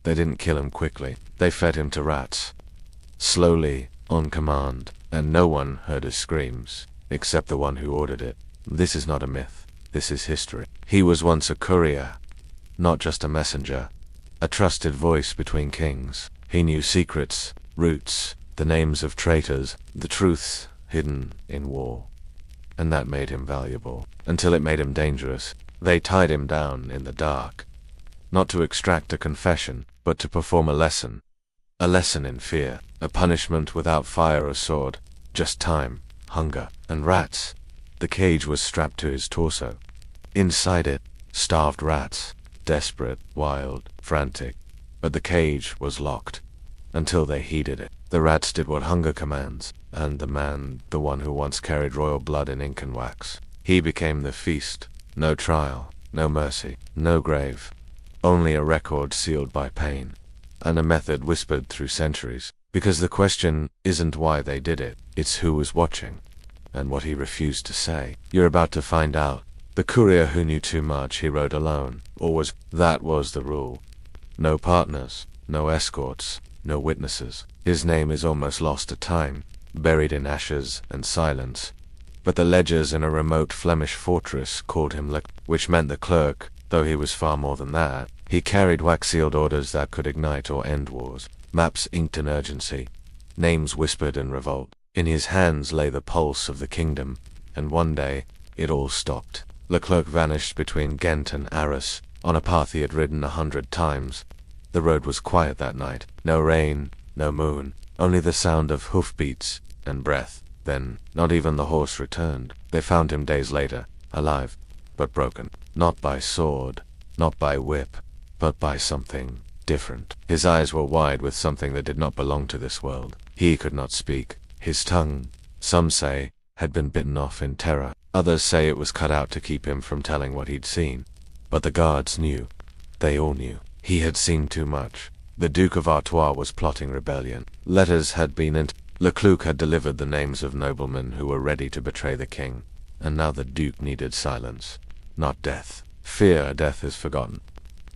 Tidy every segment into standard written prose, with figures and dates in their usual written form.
They didn't kill him quickly. They fed him to rats. Slowly, on command, and no one heard his screams, except the one who ordered it. This is not a myth. This is history. He was once a courier, not just a messenger. A trusted voice between kings. He knew secrets, routes, the names of traitors, the truths hidden in war. And that made him valuable, until it made him dangerous. They tied him down in the dark, not to extract a confession, but to perform a lesson. A lesson in fear, a punishment without fire or sword, just time, hunger, and rats. The cage was strapped to his torso. Inside it, starved rats, desperate, wild, frantic. But the cage was locked, until they heeded it. The rats did what hunger commands, and the man, the one who once carried royal blood in ink and wax, he became the feast. No trial, no mercy, no grave. Only a record sealed by pain, and a method whispered through centuries. Because the question isn't why they did it, it's who was watching, and what he refused to say. You're about to find out. The courier who knew too much, he rode alone. That was the rule. No partners, no escorts, no witnesses. His name is almost lost to time, buried in ashes and silence. But the ledgers in a remote Flemish fortress called him which meant the clerk, though he was far more than that. He carried wax-sealed orders that could ignite or end wars, maps inked in urgency, names whispered in revolt. In his hands lay the pulse of the kingdom, and one day, it all stopped. Leclerc vanished between Ghent and Arras, on a path he had ridden 100 times. The road was quiet that night. No rain, no moon, only the sound of hoofbeats and breath. Then, not even the horse returned. They found him days later, alive, but broken. Not by sword, not by whip, but by something different. His eyes were wide with something that did not belong to this world. He could not speak. His tongue, some say, had been bitten off in terror. Others say it was cut out to keep him from telling what he'd seen. But the guards knew. They all knew. He had seen too much. The Duke of Artois was plotting rebellion. Letters had been Leclerc had delivered the names of noblemen who were ready to betray the king. And now the Duke needed silence, not death. Fear death is forgotten.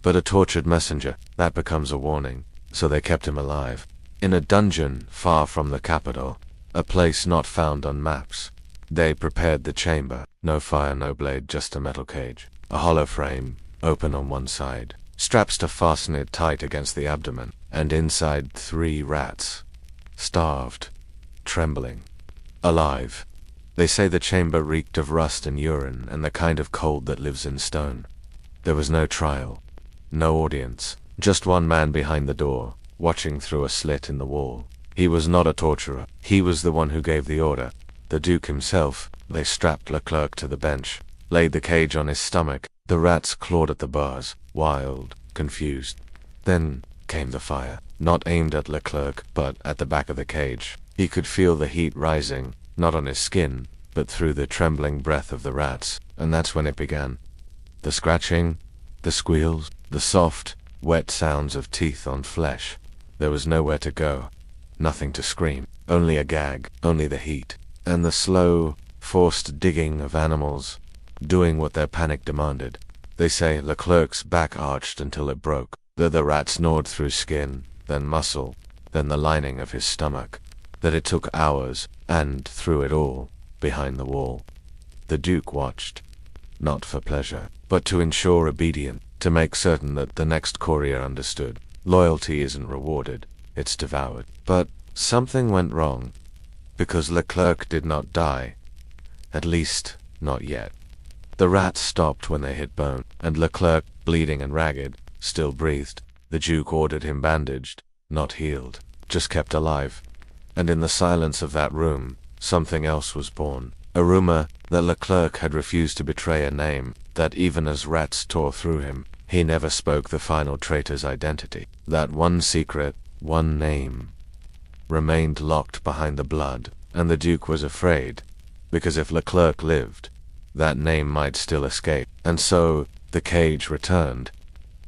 But a tortured messenger, that becomes a warning. So they kept him alive. In a dungeon far from the capital, a place not found on maps. They prepared the chamber. No fire, no blade, just a metal cage. A hollow frame, open on one side. Straps to fasten it tight against the abdomen. And inside 3 rats. Starved. Trembling. Alive. They say the chamber reeked of rust and urine and the kind of cold that lives in stone. There was no trial. No audience. Just one man behind the door, watching through a slit in the wall. He was not a torturer. He was the one who gave the order. The Duke himself. They strapped Leclerc to the bench, laid the cage on his stomach. The rats clawed at the bars, wild, confused. Then came the fire, not aimed at Leclerc, but at the back of the cage. He could feel the heat rising, not on his skin, but through the trembling breath of the rats, and that's when it began. The scratching, the squeals, the soft, wet sounds of teeth on flesh. There was nowhere to go, nothing to scream, only a gag, only the heat, and the slow, forced digging of animals, doing what their panic demanded. They say Leclerc's back arched until it broke. The rats gnawed through skin, then muscle, then the lining of his stomach. That it took hours, and through it all, behind the wall, the Duke watched. Not for pleasure, but to ensure obedience, to make certain that the next courier understood. Loyalty isn't rewarded, it's devoured. But something went wrong, because Leclerc did not die. At least, not yet. The rats stopped when they hit bone, and Leclerc, bleeding and ragged, still breathed. The Duke ordered him bandaged, not healed, just kept alive. And in the silence of that room, something else was born. A rumor that Leclerc had refused to betray a name, that even as rats tore through him, he never spoke the final traitor's identity. That one secret, one name, remained locked behind the blood, and the Duke was afraid, because if Leclerc lived, that name might still escape. And so, the cage returned,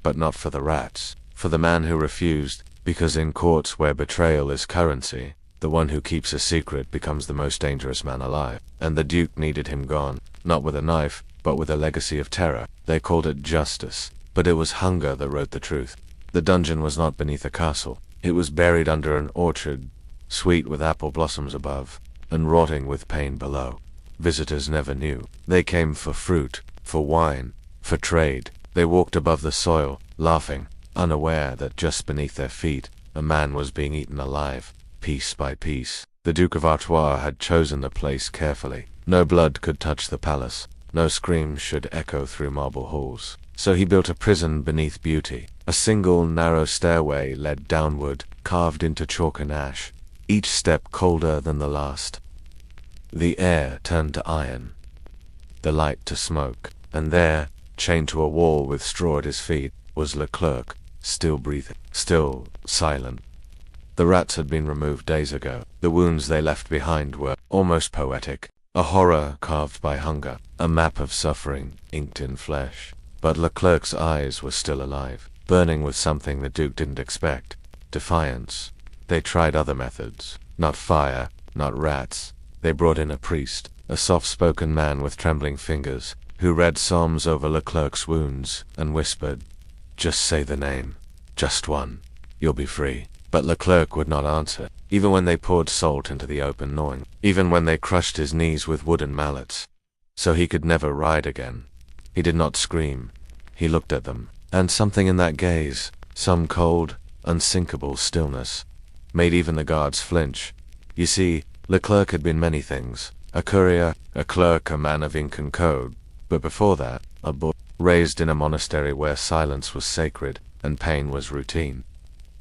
but not for the rats, for the man who refused, because in courts where betrayal is currency, the one who keeps a secret becomes the most dangerous man alive. And the Duke needed him gone, not with a knife, but with a legacy of terror. They called it justice, but it was hunger that wrote the truth. The dungeon was not beneath a castle. It was buried under an orchard, sweet with apple blossoms above, and rotting with pain below. Visitors never knew. They came for fruit, for wine, for trade. They walked above the soil, laughing, unaware that just beneath their feet, a man was being eaten alive, piece by piece. The Duke of Artois had chosen the place carefully. No blood could touch the palace. No screams should echo through marble halls. So he built a prison beneath beauty. A single narrow stairway led downward, carved into chalk and ash, each step colder than the last. The air turned to iron, the light to smoke, and there, chained to a wall with straw at his feet, was Leclerc, still breathing, still silent. The rats had been removed days ago. The wounds they left behind were almost poetic. A horror carved by hunger, a map of suffering inked in flesh. But Leclerc's eyes were still alive, burning with something the Duke didn't expect. Defiance. They tried other methods. Not fire, not rats. They brought in a priest, a soft-spoken man with trembling fingers, who read psalms over Leclerc's wounds and whispered, "Just say the name. Just one. You'll be free." But Leclerc would not answer, even when they poured salt into the open gnawing, even when they crushed his knees with wooden mallets. So he could never ride again. He did not scream. He looked at them, and something in that gaze, some cold, unsinkable stillness, made even the guards flinch. You see, Leclerc had been many things. A courier, a clerk, a man of ink and code. But before that, a boy, raised in a monastery where silence was sacred and pain was routine.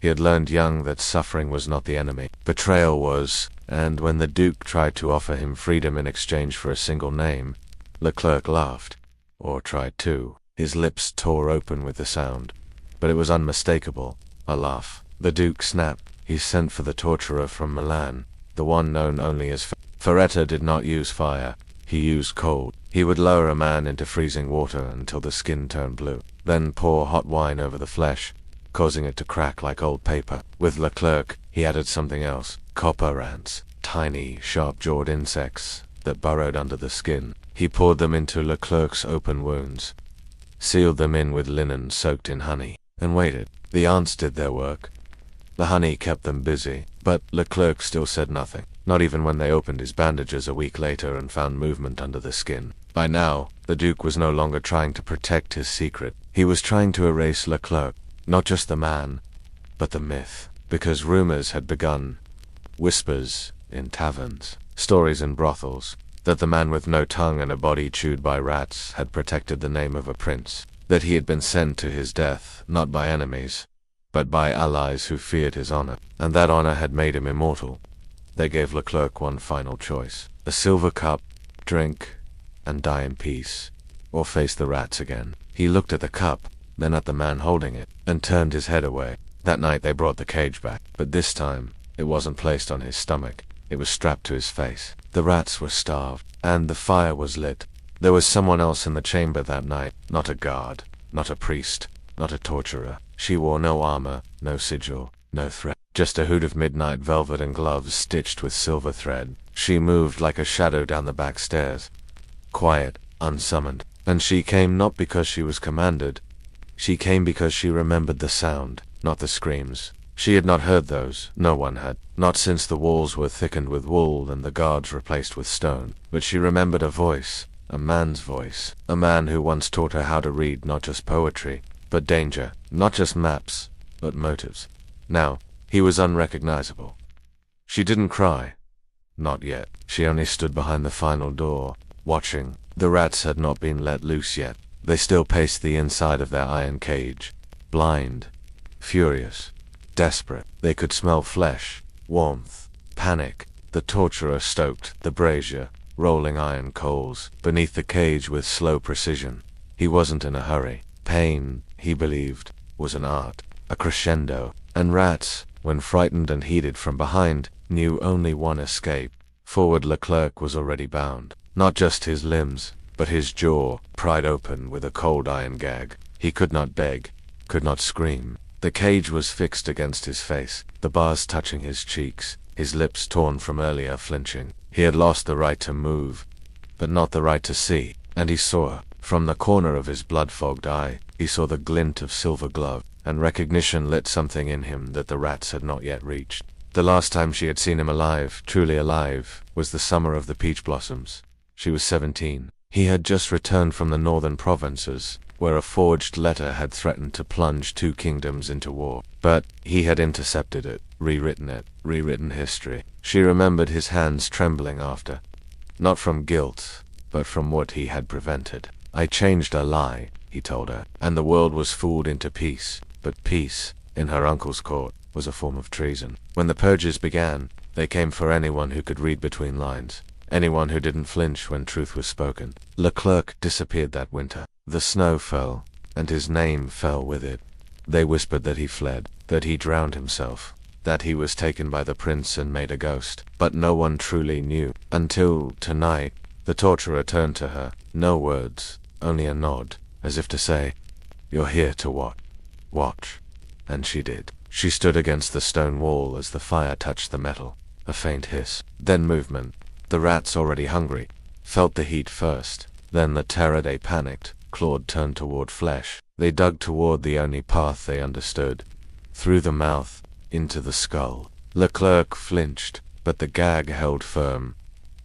He had learned young that suffering was not the enemy. Betrayal was, and when the Duke tried to offer him freedom in exchange for a single name, Leclerc laughed. Or tried to. His lips tore open with the sound. But it was unmistakable. A laugh. The Duke snapped. He sent for the torturer from Milan, the one known only as Ferretta did not use fire. He used cold. He would lower a man into freezing water until the skin turned blue, then pour hot wine over the flesh, causing it to crack like old paper. With Leclerc, he added something else. Copper ants, tiny, sharp-jawed insects that burrowed under the skin. He poured them into Leclerc's open wounds, sealed them in with linen soaked in honey, and waited. The ants did their work. The honey kept them busy, but Leclerc still said nothing, not even when they opened his bandages a week later and found movement under the skin. By now, the Duke was no longer trying to protect his secret. He was trying to erase Leclerc. Not just the man, but the myth. Because rumors had begun. Whispers in taverns, stories in brothels, that the man with no tongue and a body chewed by rats had protected the name of a prince. That he had been sent to his death, not by enemies, but by allies who feared his honor. And that honor had made him immortal. They gave Leclerc one final choice. A silver cup, drink, and die in peace. Or face the rats again. He looked at the cup, then at the man holding it, and turned his head away. That night they brought the cage back, but this time, it wasn't placed on his stomach. It was strapped to his face. The rats were starved, and the fire was lit. There was someone else in the chamber that night, not a guard, not a priest, not a torturer. She wore no armor, no sigil, no threat. Just a hood of midnight velvet and gloves stitched with silver thread. She moved like a shadow down the back stairs, quiet, unsummoned. And she came not because she was commanded. She came because she remembered the sound, not the screams. She had not heard those, no one had, not since the walls were thickened with wool and the guards replaced with stone. But she remembered a voice, a man's voice, a man who once taught her how to read not just poetry, but danger, not just maps, but motives. Now, he was unrecognizable. She didn't cry. Not yet. She only stood behind the final door, watching. The rats had not been let loose yet. They still paced the inside of their iron cage, blind, furious, desperate. They could smell flesh, warmth, panic. The torturer stoked the brazier, rolling iron coals beneath the cage with slow precision. He wasn't in a hurry. Pain, he believed, was an art, a crescendo, and rats, when frightened and heated from behind, knew only one escape. Forward Leclerc was already bound. Not just his limbs, but his jaw, pried open with a cold iron gag. He could not beg, could not scream. The cage was fixed against his face, the bars touching his cheeks, his lips torn from earlier flinching. He had lost the right to move, but not the right to see. And he saw, from the corner of his blood-fogged eye, he saw the glint of silver glove. and recognition lit something in him that the rats had not yet reached. The last time she had seen him alive, truly alive, was the summer of the peach blossoms. She was 17. He had just returned from the northern provinces, where a forged letter had threatened to plunge 2 kingdoms into war. But he had intercepted it, rewritten history. She remembered his hands trembling after. Not from guilt, but from what he had prevented. I changed a lie, he told her, and the world was fooled into peace. But peace, in her uncle's court, was a form of treason. When the purges began, they came for anyone who could read between lines. Anyone who didn't flinch when truth was spoken. Leclerc disappeared that winter. The snow fell, and his name fell with it. They whispered that he fled, that he drowned himself, that he was taken by the prince and made a ghost. But no one truly knew. Until tonight, the torturer turned to her. No words, only a nod, as if to say, "You're here to watch." And she did. She stood against the stone wall as the fire touched the metal. A faint hiss, then movement. The rats, already hungry, felt the heat first. Then the terror, they panicked. Clawed turned toward flesh. They dug toward the only path they understood. Through the mouth, into the skull. Leclerc flinched, but the gag held firm.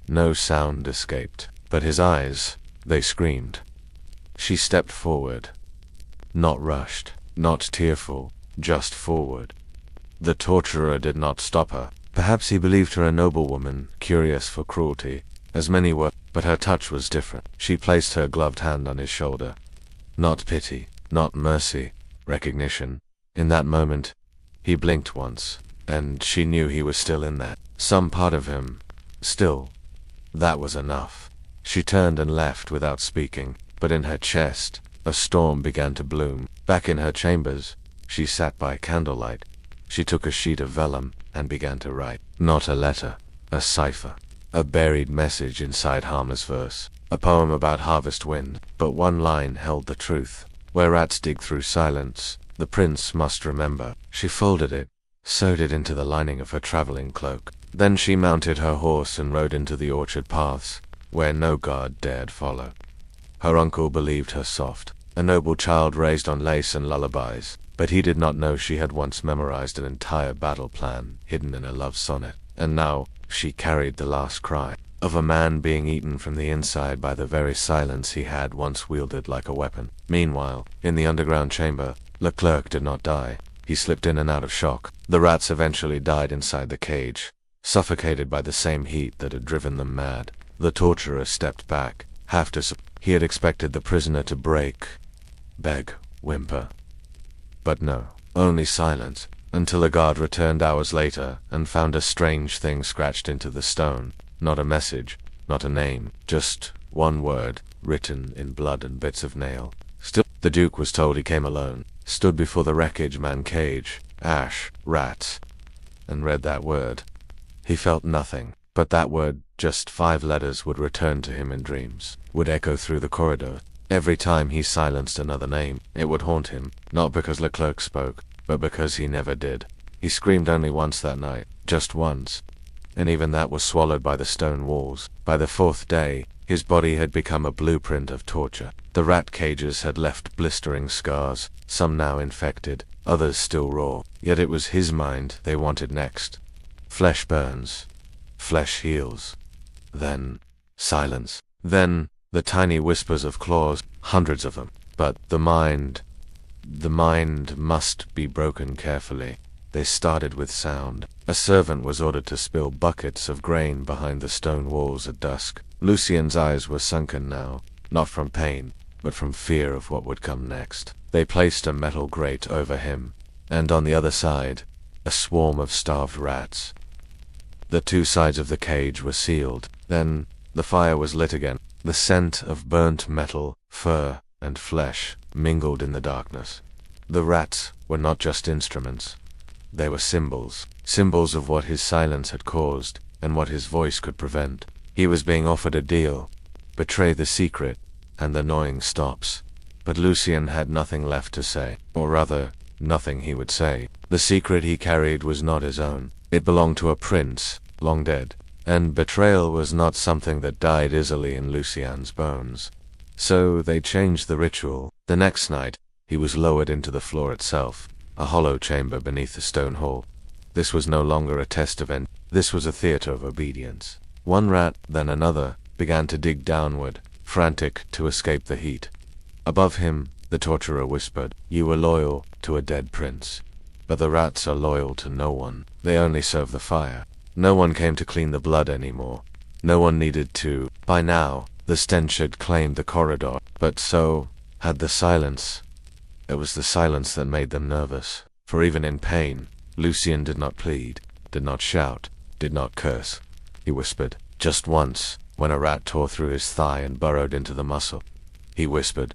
No sound escaped. But his eyes, they screamed. She stepped forward. Not rushed, not tearful, just forward. The torturer did not stop her. Perhaps he believed her a noble woman, curious for cruelty, as many were, but her touch was different. She placed her gloved hand on his shoulder. Not pity, not mercy, recognition. In that moment, he blinked once, and she knew he was still in that. Some part of him. Still. That was enough. She turned and left without speaking, but in her chest, a storm began to bloom. Back in her chambers, she sat by candlelight. She took a sheet of vellum and began to write. Not a letter, a cipher. A buried message inside harmless verse. A poem about harvest wind. But one line held the truth. Where rats dig through silence, the prince must remember. She folded it, sewed it into the lining of her traveling cloak. Then she mounted her horse and rode into the orchard paths, where no guard dared follow. Her uncle believed her soft, a noble child raised on lace and lullabies. But he did not know she had once memorized an entire battle plan hidden in a love sonnet. And now, she carried the last cry of a man being eaten from the inside by the very silence he had once wielded like a weapon. Meanwhile, in the underground chamber, Leclerc did not die. He slipped in and out of shock. The rats eventually died inside the cage, suffocated by the same heat that had driven them mad. The torturer stepped back, half disappointed. He had expected the prisoner to break, beg, whimper. But no, only silence, until a guard returned hours later and found a strange thing scratched into the stone. Not a message, not a name, just one word, written in blood and bits of nail. Still, the Duke was told he came alone, stood before the wreckage man cage, ash, rats, and read that word. He felt nothing, but that word, just 5 letters, would return to him in dreams, would echo through the corridor. Every time he silenced another name, it would haunt him, not because Leclerc spoke, but because he never did. He screamed only once that night, just once, and even that was swallowed by the stone walls. By the 4th day, his body had become a blueprint of torture. The rat cages had left blistering scars, some now infected, others still raw. Yet it was his mind they wanted next. Flesh burns, flesh heals. Then, silence. Then, the tiny whispers of claws, hundreds of them. But the mind must be broken carefully. They started with sound. A servant was ordered to spill buckets of grain behind the stone walls at dusk. Lucien's eyes were sunken now, not from pain, but from fear of what would come next. They placed a metal grate over him, and on the other side, a swarm of starved rats. The 2 sides of the cage were sealed. Then, the fire was lit again. The scent of burnt metal, fur, and flesh mingled in the darkness. The rats were not just instruments. They were symbols. Symbols of what his silence had caused, and what his voice could prevent. He was being offered a deal. Betray the secret, and the gnawing stops. But Lucien had nothing left to say. Or rather, nothing he would say. The secret he carried was not his own. It belonged to a prince, long dead. And betrayal was not something that died easily in Lucien's bones. So they changed the ritual. The next night, He was lowered into the floor itself, a hollow chamber beneath the stone hall. This was no longer a test of end. This was a theater of obedience. One rat, then another, began to dig downward, frantic to escape the heat. Above him, the torturer whispered, "You were loyal to a dead prince. But the rats are loyal to no one. They only serve the fire. No one came to clean the blood anymore. No one needed to." By now, the stench had claimed the corridor, but so had the silence. It was the silence that made them nervous, for even in pain, Lucien did not plead, did not shout, did not curse. He whispered, just once, when a rat tore through his thigh and burrowed into the muscle. He whispered,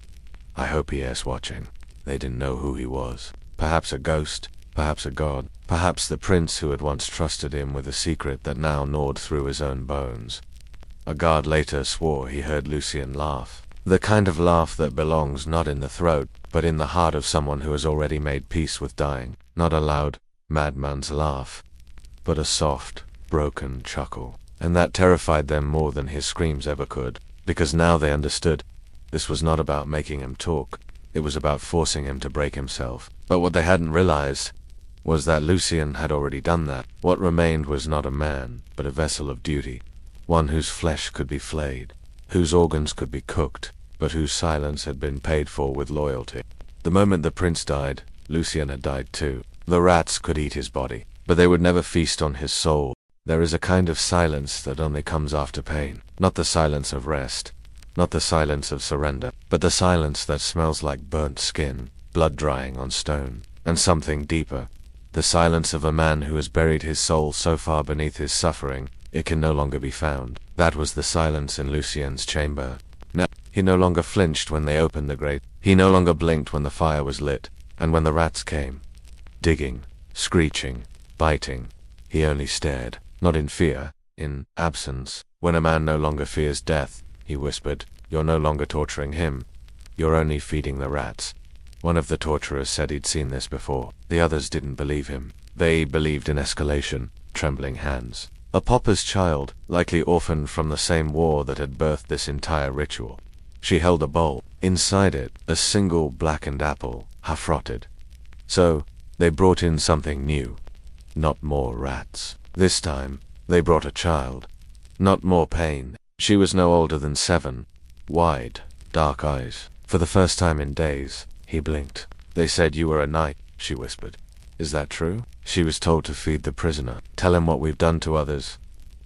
"I hope he is watching." They didn't know who he was. Perhaps a ghost, perhaps a god, perhaps the prince who had once trusted him with a secret that now gnawed through his own bones. A guard later swore he heard Lucien laugh. The kind of laugh that belongs not in the throat, but in the heart of someone who has already made peace with dying. Not a loud, madman's laugh, but a soft, broken chuckle. And that terrified them more than his screams ever could, because now they understood. This was not about making him talk, it was about forcing him to break himself. But what they hadn't realized was that Lucien had already done that. What remained was not a man, but a vessel of duty, one whose flesh could be flayed, whose organs could be cooked, but whose silence had been paid for with loyalty. The moment the prince died, Lucien had died too. The rats could eat his body, but they would never feast on his soul. There is a kind of silence that only comes after pain, not the silence of rest, not the silence of surrender, but the silence that smells like burnt skin, blood drying on stone, and something deeper. The silence of a man who has buried his soul so far beneath his suffering, it can no longer be found. That was the silence in Lucien's chamber. No, he no longer flinched when they opened the grate. He no longer blinked when the fire was lit, and when the rats came. Digging, screeching, biting. He only stared, not in fear, in absence. When a man no longer fears death, he whispered, "You're no longer torturing him. You're only feeding the rats." One of the torturers said he'd seen this before. The others didn't believe him. They believed in escalation, trembling hands. A pauper's child, likely orphaned from the same war that had birthed this entire ritual. She held a bowl. Inside it, a single blackened apple, half-rotted. So, they brought in something new. Not more rats. This time, they brought a child. Not more pain. She was no older than 7. Wide, dark eyes. For the first time in days, he blinked. "They said you were a knight," she whispered. "Is that true?" She was told to feed the prisoner. "Tell him what we've done to others.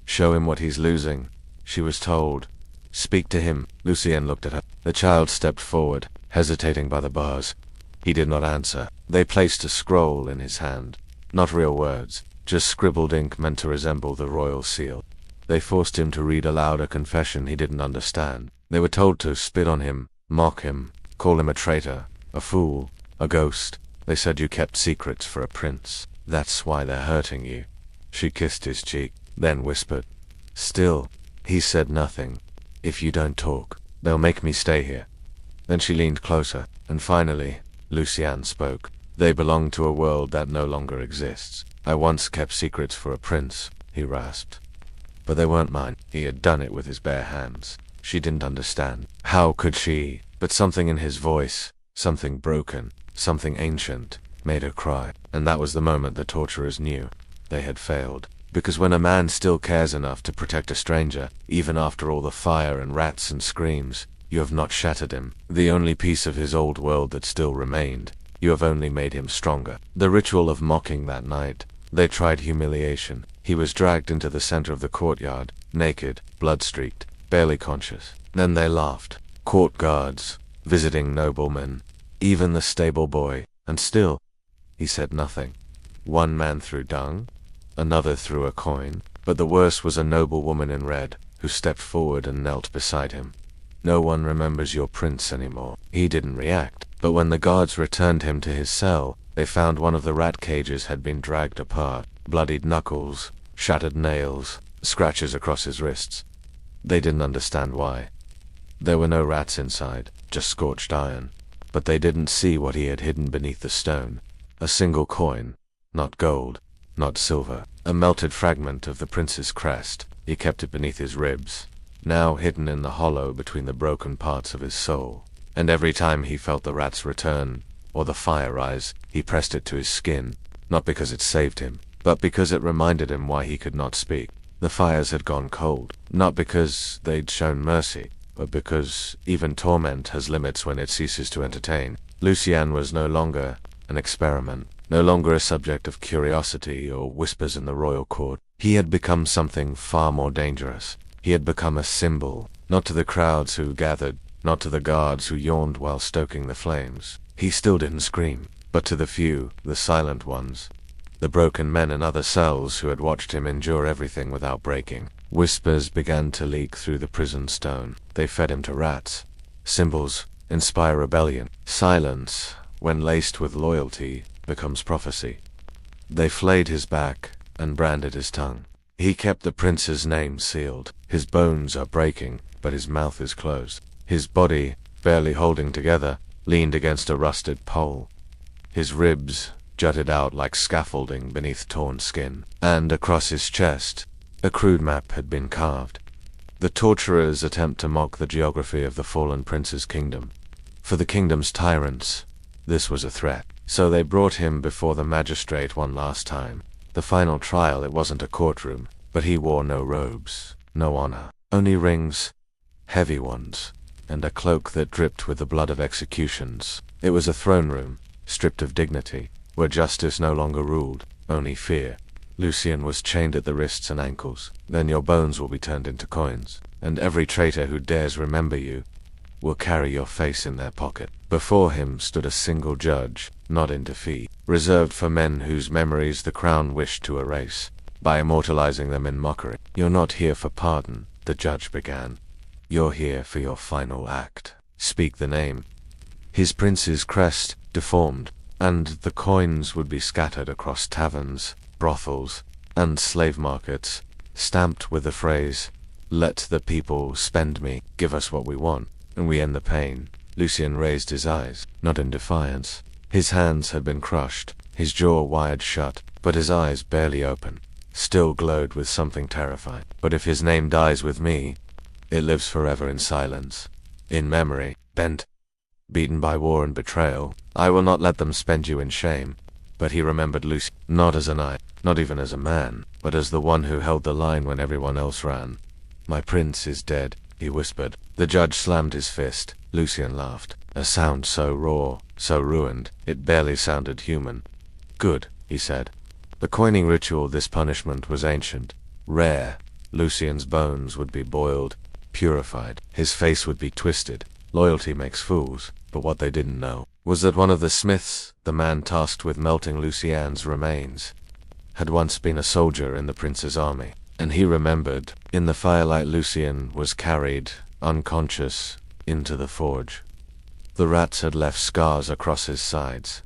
Show him what he's losing." She was told, "Speak to him." Lucien looked at her. The child stepped forward, hesitating by the bars. He did not answer. They placed a scroll in his hand. Not real words, just scribbled ink meant to resemble the royal seal. They forced him to read aloud a confession he didn't understand. They were told to spit on him, mock him, call him a traitor, a fool, a ghost. They said you kept secrets for a prince. That's why they're hurting you. She kissed his cheek, then whispered. Still, he said nothing. "If you don't talk, they'll make me stay here." Then she leaned closer, and finally, Lucien spoke. "They belong to a world that no longer exists. I once kept secrets for a prince," he rasped. "But they weren't mine." He had done it with his bare hands. She didn't understand. How could she? But something in his voice, something broken, something ancient, made her cry. And that was the moment the torturers knew. They had failed. Because when a man still cares enough to protect a stranger, even after all the fire and rats and screams, you have not shattered him, the only piece of his old world that still remained. You have only made him stronger. The ritual of mocking that night. They tried humiliation. He was dragged into the center of the courtyard, naked, blood-streaked, barely conscious. Then they laughed. Court guards, visiting noblemen, even the stable boy, and still, he said nothing. One man threw dung, another threw a coin, but the worst was a noble woman in red, who stepped forward and knelt beside him. "No one remembers your prince anymore." He didn't react, but when the guards returned him to his cell, they found one of the rat cages had been dragged apart, bloodied knuckles, shattered nails, scratches across his wrists. They didn't understand why. There were no rats inside, just scorched iron. But they didn't see what he had hidden beneath the stone. A single coin, not gold, not silver, a melted fragment of the prince's crest. He kept it beneath his ribs, now hidden in the hollow between the broken parts of his soul. And every time he felt the rats return, or the fire rise, he pressed it to his skin, not because it saved him, but because it reminded him why he could not speak. The fires had gone cold, not because they'd shown mercy, but because even torment has limits when it ceases to entertain. Lucien was no longer an experiment, no longer a subject of curiosity or whispers in the royal court. He had become something far more dangerous. He had become a symbol, not to the crowds who gathered, not to the guards who yawned while stoking the flames. He still didn't scream, but to the few, the silent ones, the broken men in other cells who had watched him endure everything without breaking. Whispers began to leak through the prison stone. They fed him to rats. Symbols inspire rebellion. Silence, when laced with loyalty, becomes prophecy. They flayed his back and branded his tongue. He kept the prince's name sealed. His bones are breaking, but his mouth is closed. His body, barely holding together, leaned against a rusted pole. His ribs jutted out like scaffolding beneath torn skin, and across his chest, a crude map had been carved. The torturers attempt to mock the geography of the fallen prince's kingdom. For the kingdom's tyrants, this was a threat. So they brought him before the magistrate one last time. The final trial, it wasn't a courtroom, but he wore no robes, no honor, only rings, heavy ones, and a cloak that dripped with the blood of executions. It was a throne room, stripped of dignity, where justice no longer ruled, only fear. Lucien was chained at the wrists and ankles. Then your bones will be turned into coins, and every traitor who dares remember you will carry your face in their pocket. Before him stood a single judge, not in defeat, reserved for men whose memories the crown wished to erase, by immortalizing them in mockery. You're not here for pardon, the judge began. You're here for your final act. Speak the name. His prince's crest deformed, and the coins would be scattered across taverns, brothels, and slave markets, stamped with the phrase, "Let the people spend me, give us what we want, and we end the pain." Lucien raised his eyes, not in defiance. His hands had been crushed, his jaw wired shut, but his eyes barely open, still glowed with something terrifying. But if his name dies with me, it lives forever in silence, in memory. Bent, beaten by war and betrayal, I will not let them spend you in shame. But he remembered Lucien, not as a knight, not even as a man, but as the one who held the line when everyone else ran. My prince is dead, he whispered. The judge slammed his fist. Lucien laughed. A sound so raw, so ruined, it barely sounded human. Good, he said. The coining ritual, this punishment, was ancient, rare. Lucien's bones would be boiled, purified. His face would be twisted. Loyalty makes fools, but what they didn't know was that one of the smiths, the man tasked with melting Lucien's remains, had once been a soldier in the prince's army. And he remembered, in the firelight, Lucien was carried, unconscious, into the forge. The rats had left scars across his sides.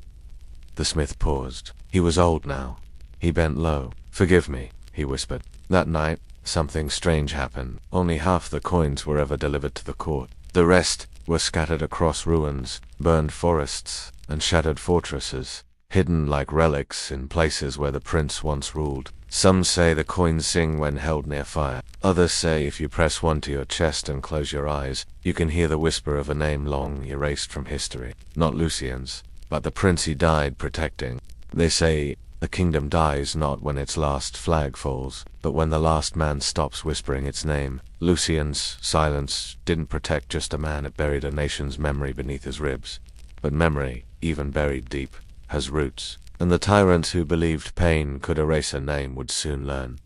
The smith paused. He was old now. He bent low. "Forgive me," he whispered. "That night, something strange happened. Only half the coins were ever delivered to the court. The rest were scattered across ruins, burned forests, and shattered fortresses, hidden like relics in places where the prince once ruled. Some say the coins sing when held near fire. Others say if you press one to your chest and close your eyes, you can hear the whisper of a name long erased from history. Not Lucien's, but the prince he died protecting. They say a kingdom dies not when its last flag falls, but when the last man stops whispering its name. Lucien's silence didn't protect just a man, it buried a nation's memory beneath his ribs. But memory, even buried deep, has roots, and the tyrants who believed pain could erase a name would soon learn.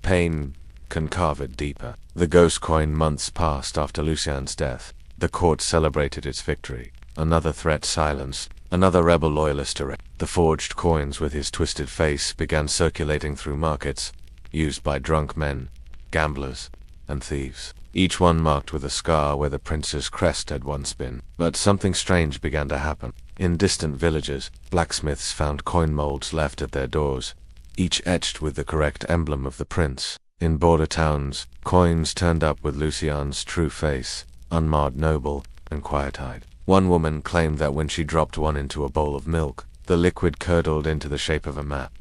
Pain can carve it deeper. The ghost coin months passed after Lucien's death. The court celebrated its victory. Another threat silenced, another rebel loyalist erased. The forged coins with his twisted face began circulating through markets, used by drunk men, gamblers, and thieves. Each one marked with a scar where the prince's crest had once been. But something strange began to happen. In distant villages, blacksmiths found coin molds left at their doors, each etched with the correct emblem of the prince. In border towns, coins turned up with Lucien's true face, unmarred, noble, and quiet-eyed. One woman claimed that when she dropped one into a bowl of milk, the liquid curdled into the shape of a map.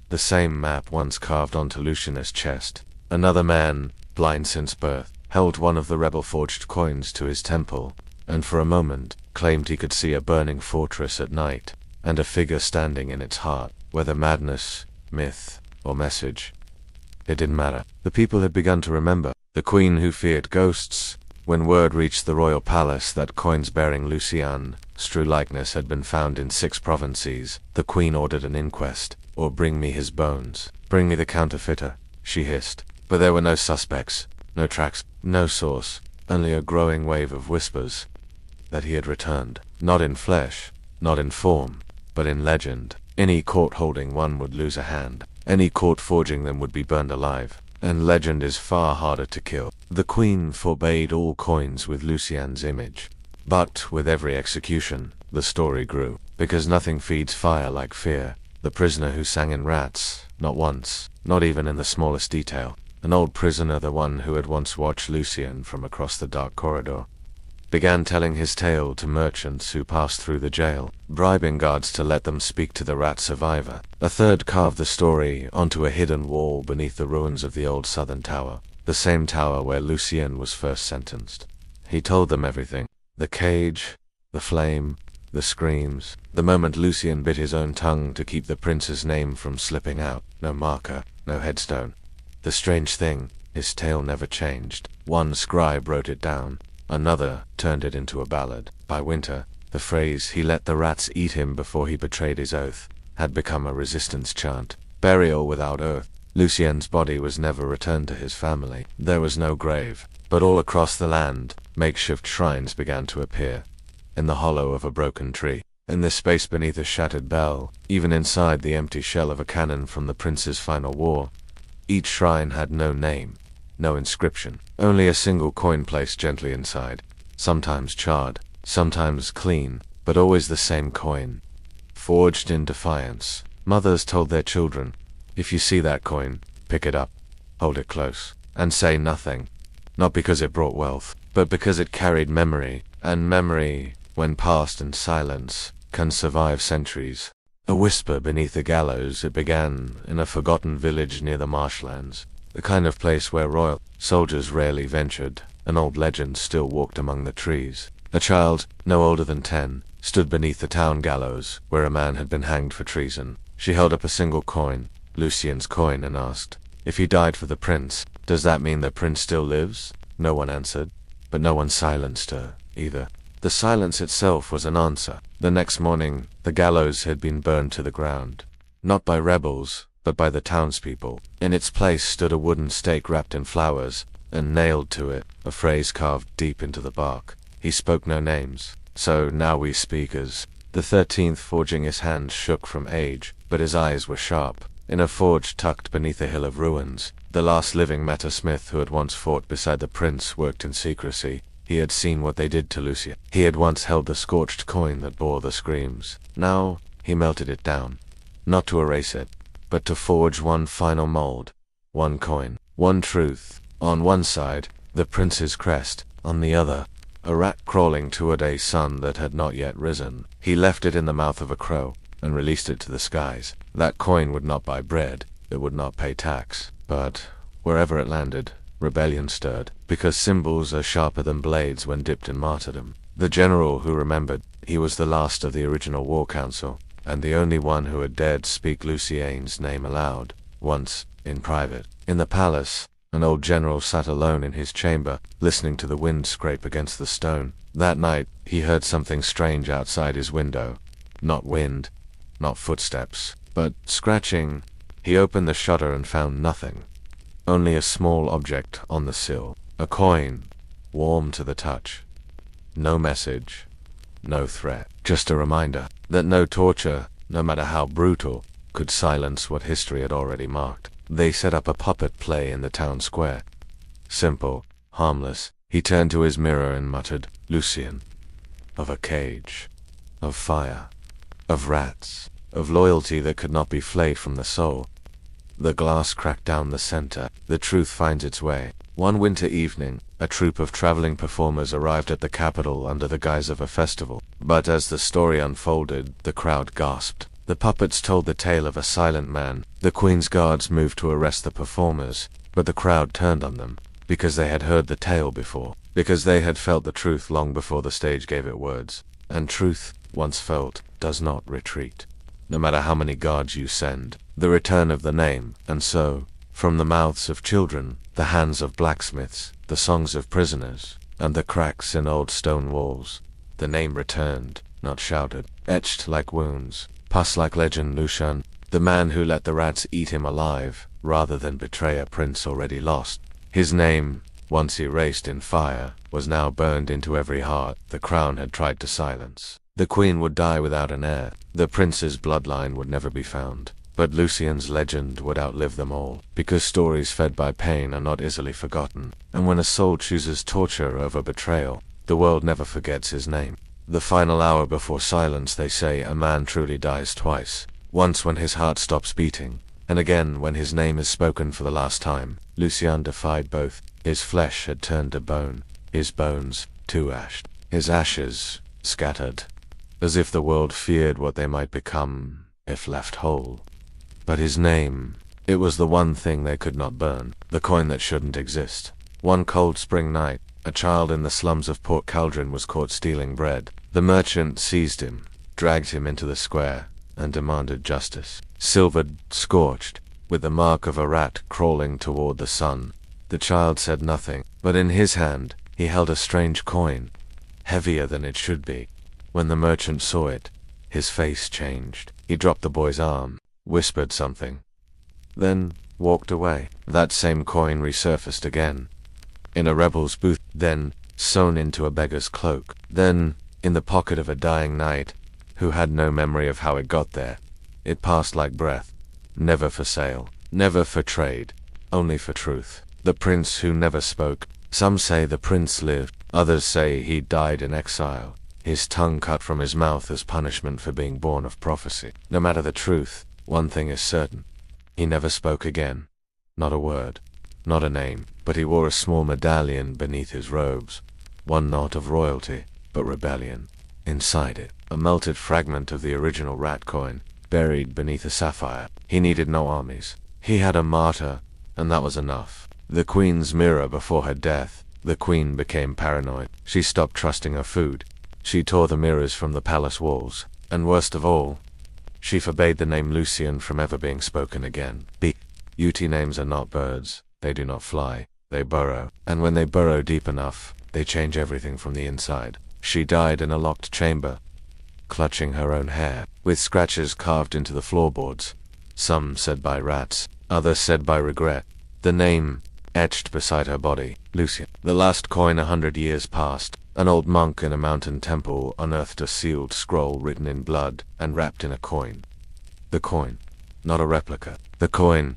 The same map once carved onto Lucien's chest. Another man, blind since birth, held one of the rebel-forged coins to his temple, and for a moment claimed he could see a burning fortress at night, and a figure standing in its heart. Whether madness, myth, or message, it didn't matter. The people had begun to remember. The queen who feared ghosts. When word reached the royal palace that coins bearing Lucien's true likeness had been found in 6 provinces, the queen ordered an inquest. Or bring me his bones. Bring me the counterfeiter, she hissed. But there were no suspects, no tracks, no source, only a growing wave of whispers that he had returned. Not in flesh, not in form, but in legend. Any court holding one would lose a hand. Any court forging them would be burned alive. And legend is far harder to kill. The queen forbade all coins with Lucien's image. But with every execution, the story grew. Because nothing feeds fire like fear. The prisoner who sang in rats, not once, not even in the smallest detail. An old prisoner, the one who had once watched Lucien from across the dark corridor, began telling his tale to merchants who passed through the jail, bribing guards to let them speak to the rat survivor. A third carved the story onto a hidden wall beneath the ruins of the old southern tower, the same tower where Lucien was first sentenced. He told them everything. The cage, the flame, the screams. The moment Lucien bit his own tongue to keep the prince's name from slipping out. No marker, no headstone. The strange thing, his tale never changed. One scribe wrote it down. Another turned it into a ballad. By winter, the phrase, "he let the rats eat him before he betrayed his oath," had become a resistance chant. Burial without earth. Lucien's body was never returned to his family. There was no grave. But all across the land, makeshift shrines began to appear. In the hollow of a broken tree, in the space beneath a shattered bell, even inside the empty shell of a cannon from the prince's final war. Each shrine had no name, no inscription, only a single coin placed gently inside, sometimes charred, sometimes clean, but always the same coin. Forged in defiance, mothers told their children, "If you see that coin, pick it up, hold it close, and say nothing." Not because it brought wealth, but because it carried memory, and memory, when passed in silence, can survive centuries. A whisper beneath the gallows, it began in a forgotten village near the marshlands, the kind of place where royal soldiers rarely ventured. An old legend still walked among the trees. A child, no older than 10, stood beneath the town gallows, where a man had been hanged for treason. She held up a single coin, Lucien's coin, and asked, "If he died for the prince, does that mean the prince still lives?" No one answered, but no one silenced her, either. The silence itself was an answer. The next morning, the gallows had been burned to the ground. Not by rebels, but by the townspeople. In its place stood a wooden stake wrapped in flowers, and nailed to it, a phrase carved deep into the bark. He spoke no names, so now we speak as. The 13th, forging his hands, shook from age, but his eyes were sharp. In a forge tucked beneath a hill of ruins, the last living metalsmith who had once fought beside the prince worked in secrecy. He had seen what they did to Lucien. He had once held the scorched coin that bore the screams. Now, he melted it down. Not to erase it, but to forge one final mold. One coin, one truth. On one side, the prince's crest. On the other, a rat crawling toward a sun that had not yet risen. He left it in the mouth of a crow, and released it to the skies. That coin would not buy bread, it would not pay tax. But, wherever it landed, rebellion stirred, because symbols are sharper than blades when dipped in martyrdom. The general who remembered, he was the last of the original war council, and the only one who had dared speak Lucien's name aloud, once, in private. In the palace, an old general sat alone in his chamber, listening to the wind scrape against the stone. That night, he heard something strange outside his window. Not wind, not footsteps, but scratching. He opened the shutter and found nothing. Only a small object on the sill. A coin, warm to the touch. No message, no threat. Just a reminder that no torture, no matter how brutal, could silence what history had already marked. They set up a puppet play in the town square. Simple, harmless. He turned to his mirror and muttered, "Lucien. Of a cage. Of fire. Of rats. Of loyalty that could not be flayed from the soul." The glass cracked down the center. The truth finds its way. One winter evening, a troupe of traveling performers arrived at the capital under the guise of a festival. But as the story unfolded, the crowd gasped. The puppets told the tale of a silent man. The queen's guards moved to arrest the performers, but the crowd turned on them, because they had heard the tale before, because they had felt the truth long before the stage gave it words. And truth, once felt, does not retreat. No matter how many guards you send, the return of the name, and so, from the mouths of children, the hands of blacksmiths, the songs of prisoners, and the cracks in old stone walls, the name returned, not shouted, etched like wounds, pus like legend. Lucien, the man who let the rats eat him alive, rather than betray a prince already lost. His name, once erased in fire, was now burned into every heart the crown had tried to silence. The queen would die without an heir, the prince's bloodline would never be found, but Lucien's legend would outlive them all, because stories fed by pain are not easily forgotten, and when a soul chooses torture over betrayal, the world never forgets his name. The final hour before silence, they say, a man truly dies twice, once when his heart stops beating, and again when his name is spoken for the last time. Lucien defied both. His flesh had turned to bone, his bones to ash, his ashes scattered, as if the world feared what they might become if left whole. But his name, it was the one thing they could not burn, the coin that shouldn't exist. One cold spring night, a child in the slums of Port Caldron was caught stealing bread. The merchant seized him, dragged him into the square, and demanded justice. Silvered, scorched, with the mark of a rat crawling toward the sun, the child said nothing, but in his hand he held a strange coin, heavier than it should be. When the merchant saw it, his face changed. He dropped the boy's arm, whispered something, then walked away. That same coin resurfaced again, in a rebel's booth, then sewn into a beggar's cloak, then in the pocket of a dying knight, who had no memory of how it got there. It passed like breath, never for sale, never for trade, only for truth. The prince who never spoke. Some say the prince lived, others say he died in exile, his tongue cut from his mouth as punishment for being born of prophecy. No matter the truth, one thing is certain. He never spoke again. Not a word, not a name, but he wore a small medallion beneath his robes, one not of royalty, but rebellion. Inside it, a melted fragment of the original rat coin, buried beneath a sapphire. He needed no armies. He had a martyr, and that was enough. The queen's mirror before her death. The queen became paranoid. She stopped trusting her food. She tore the mirrors from the palace walls, and worst of all, she forbade the name Lucien from ever being spoken again. Beauty names are not birds. They do not fly. They burrow, and when they burrow deep enough, they change everything from the inside. She died in a locked chamber, clutching her own hair, with scratches carved into the floorboards. Some said by rats, others said by regret. The name etched beside her body, Lucien. The last coin 100 years past. An old monk in a mountain temple unearthed a sealed scroll written in blood and wrapped in a coin. The coin, not a replica. The coin,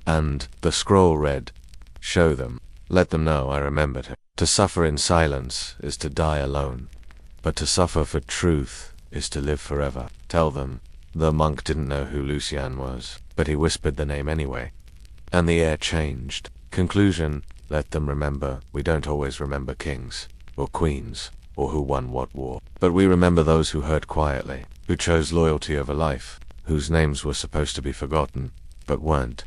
and the scroll read, "Show them. Let them know I remembered her." To suffer in silence is to die alone, but to suffer for truth is to live forever. Tell them. The monk didn't know who Lucien was, but he whispered the name anyway. And the air changed. Conclusion, let them remember, we don't always remember kings, or queens, or who won what war. But we remember those who heard quietly, who chose loyalty over life, whose names were supposed to be forgotten, but weren't.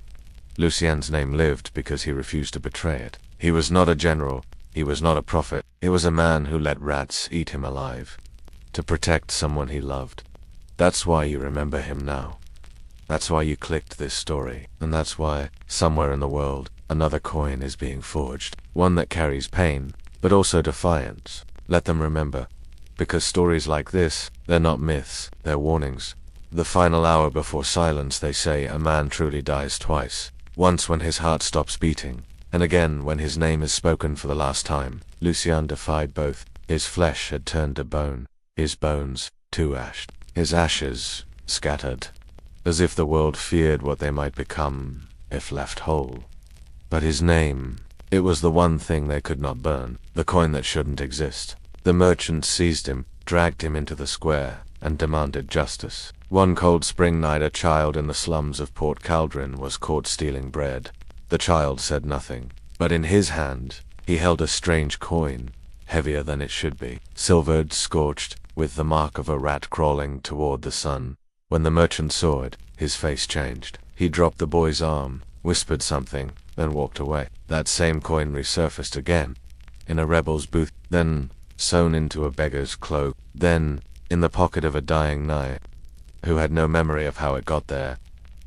Lucien's name lived because he refused to betray it. He was not a general, he was not a prophet, he was a man who let rats eat him alive, to protect someone he loved. That's why you remember him now. That's why you clicked this story, and that's why, somewhere in the world, another coin is being forged. One that carries pain, but also defiance. Let them remember. Because stories like this, they're not myths, they're warnings. The final hour before silence, they say, a man truly dies twice. Once when his heart stops beating, and again when his name is spoken for the last time. Lucien defied both. His flesh had turned to bone, his bones to ash, his ashes scattered, as if the world feared what they might become if left whole. But his name, it was the one thing they could not burn, the coin that shouldn't exist. The merchant seized him, dragged him into the square, and demanded justice. One cold spring night, a child in the slums of Port Caldron was caught stealing bread. The child said nothing, but in his hand, he held a strange coin, heavier than it should be, silvered, scorched, with the mark of a rat crawling toward the sun. When the merchant saw it, his face changed. He dropped the boy's arm, whispered something, then walked away. That same coin resurfaced again, in a rebel's booth, then sewn into a beggar's cloak, then, in the pocket of a dying knight, who had no memory of how it got there.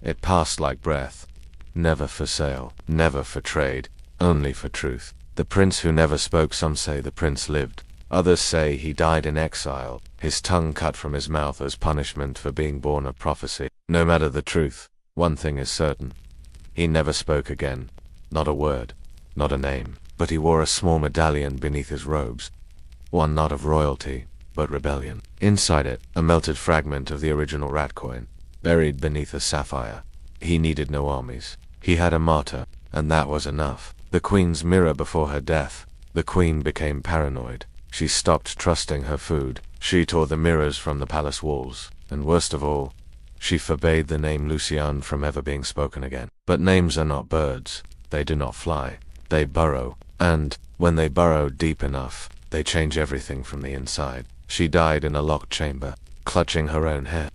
It passed like breath. Never for sale, never for trade, only for truth. The prince who never spoke, some say the prince lived. Others say he died in exile, his tongue cut from his mouth as punishment for being born of prophecy. No matter the truth, one thing is certain. He never spoke again. Not a word, not a name. But he wore a small medallion beneath his robes. One not of royalty, but rebellion. Inside it, a melted fragment of the original rat coin, buried beneath a sapphire. He needed no armies. He had a martyr, and that was enough. The queen's mirror before her death. The queen became paranoid. She stopped trusting her food. She tore the mirrors from the palace walls. And worst of all, she forbade the name Lucien from ever being spoken again. But names are not birds. They do not fly. They burrow. And, when they burrow deep enough, they change everything from the inside. She died in a locked chamber, clutching her own hair,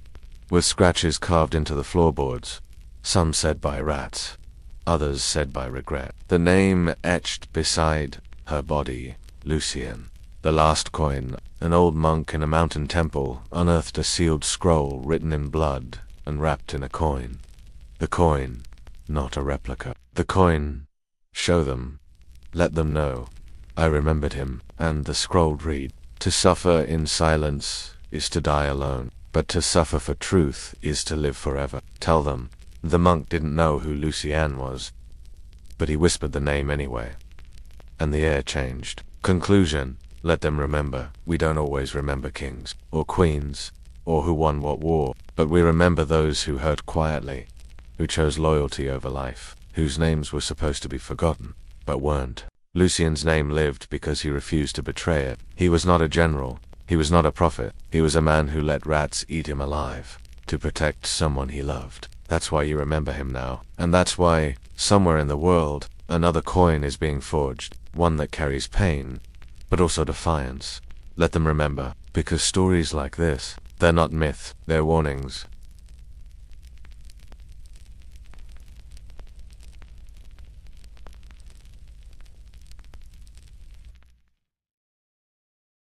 with scratches carved into the floorboards. Some said by rats, others said by regret. The name etched beside her body, Lucien. The last coin, an old monk in a mountain temple unearthed a sealed scroll written in blood and wrapped in a coin. The coin, not a replica. The coin, show them. Let them know. I remembered him, and the scroll read, "To suffer in silence is to die alone, but to suffer for truth is to live forever." Tell them. The monk didn't know who Lucien was, but he whispered the name anyway. And the air changed. Conclusion, let them remember. We don't always remember kings, or queens, or who won what war, but we remember those who hurt quietly, who chose loyalty over life, whose names were supposed to be forgotten, but weren't. Lucien's name lived because he refused to betray it. He was not a general. He was not a prophet. He was a man who let rats eat him alive, to protect someone he loved. That's why you remember him now. And that's why, somewhere in the world, another coin is being forged. One that carries pain, but also defiance. Let them remember, because stories like this, they're not myth, they're warnings.